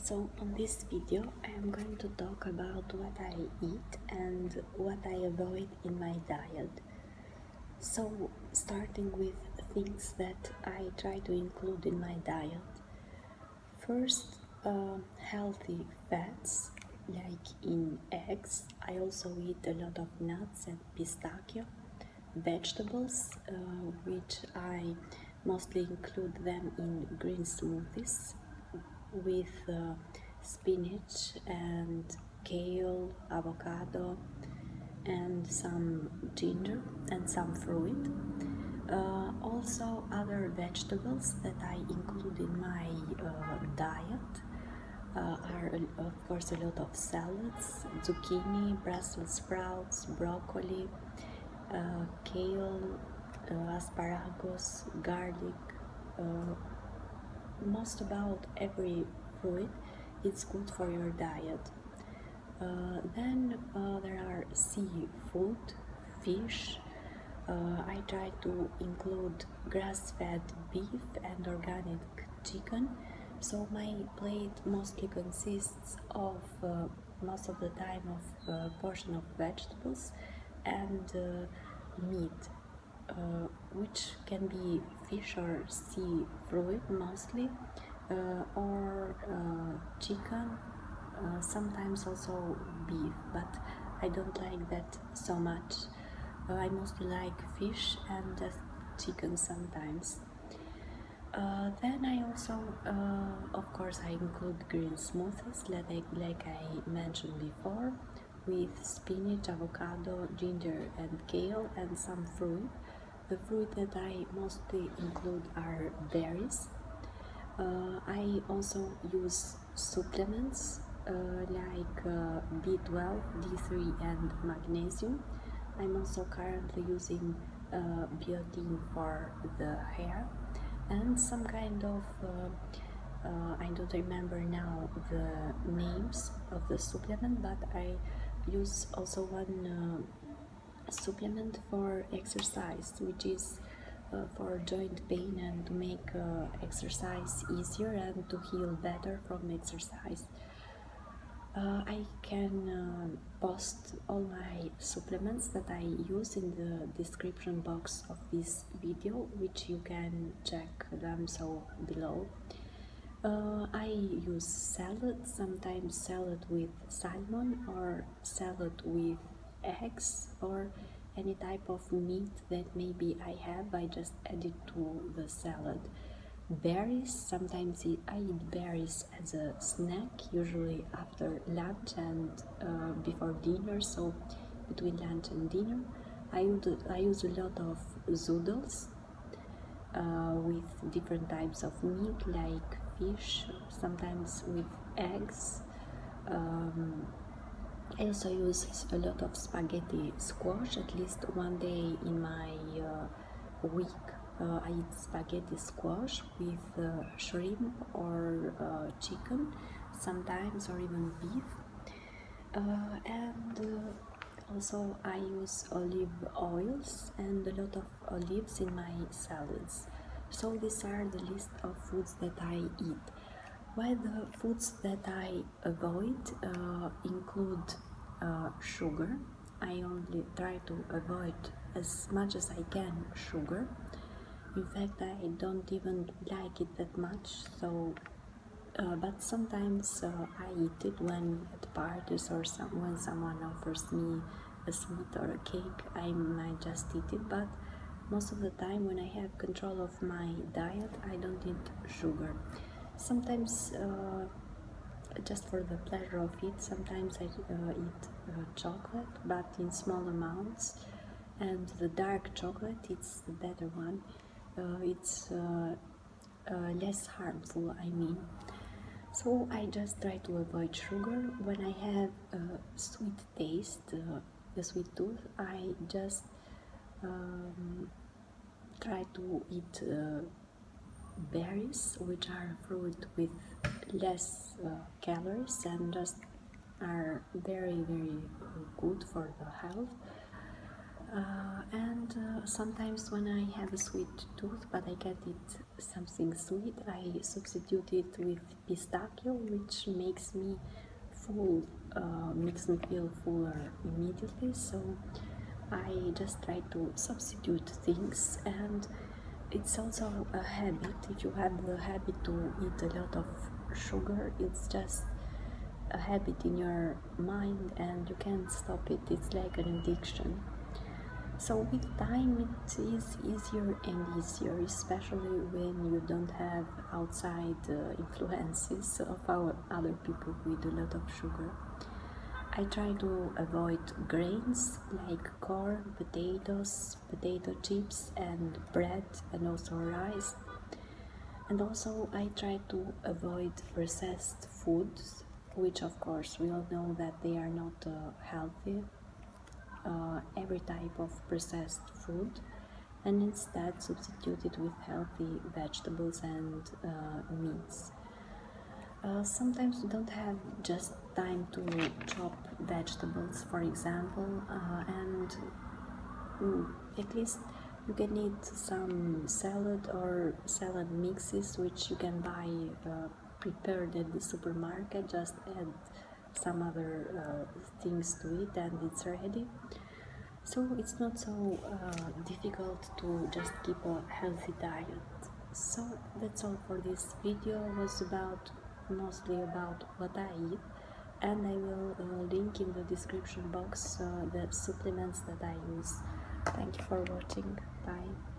So on this video I am going to talk about what I eat and what I avoid in my diet. So starting with things that I try to include in my diet. First, healthy fats like in eggs. I also eat a lot of nuts and pistachio. Vegetables, which I mostly include them in green smoothies with spinach and kale, avocado, and some ginger and some fruit. Also, other vegetables that I include in my diet are, of course, a lot of salads, zucchini, Brussels sprouts, broccoli, kale, asparagus, garlic. Most about every fruit is good for your diet. Then there are seafood, fish. I try to include grass-fed beef and organic chicken. So my plate mostly consists of most of the time of a portion of vegetables and meat, which can be fish or seafood mostly, or chicken, sometimes also beef, but I don't like that so much. I mostly like fish and just chicken sometimes. Then I also, of course, I include green smoothies, like I mentioned before, with spinach, avocado, ginger, and kale, and some fruit. The fruit that I mostly include are berries. I also use supplements like B12, D3, and magnesium. I'm also currently using biotin for the hair and some kind of I don't remember now the names of the supplement, but I use also one supplement for exercise, which is for joint pain and to make exercise easier and to heal better from exercise. I can post all my supplements that I use in the description box of this video, which you can check them so below. I use salad, sometimes salad with salmon or salad with eggs or any type of meat that maybe I have, I just add it to the salad. Berries, sometimes I eat berries as a snack, usually after lunch and before dinner, so between lunch and dinner. I use a lot of zoodles with different types of meat like fish, sometimes with eggs. I also use a lot of spaghetti squash, at least one day in my week. I eat spaghetti squash with shrimp or chicken, sometimes, or even beef. And also I use olive oils and a lot of olives in my salads. So these are the list of foods that I eat. While the foods that I avoid include sugar, I only try to avoid as much as I can sugar. In fact, I don't even like it that much, so but sometimes I eat it when at parties or when someone offers me a sweet or a cake, I might just eat it, but most of the time when I have control of my diet, I don't eat sugar. Sometimes just for the pleasure of it, sometimes I eat chocolate, but in small amounts, and the dark chocolate, it's the better one. It's less harmful, I mean. So I just try to avoid sugar. When I have a sweet taste, a sweet tooth, I just try to eat berries, which are fruit with less calories and just are very good for the health. Sometimes when I have a sweet tooth but I can't eat something sweet, I substitute it with pistachio, which makes me feel fuller immediately. So I just try to substitute things, and it's also a habit. If you have the habit to eat a lot of sugar, it's just a habit in your mind and you can't stop it. It's like an addiction. So with time it is easier and easier, especially when you don't have outside influences of other people with a lot of sugar. I try to avoid grains like corn, potatoes, potato chips, and bread, and also rice. And also I try to avoid processed foods, which of course we all know that they are not healthy, every type of processed food, and instead substitute it with healthy vegetables and meats. Sometimes we don't have just time to chop vegetables, for example, and at least you can eat some salad or salad mixes, which you can buy prepared at the supermarket. Just add some other things to it and it's ready. So it's not so difficult to just keep a healthy diet. So that's all for this video. It was mostly about what I eat, and I will link in the description box the supplements that I use. Thank you for watching. Bye.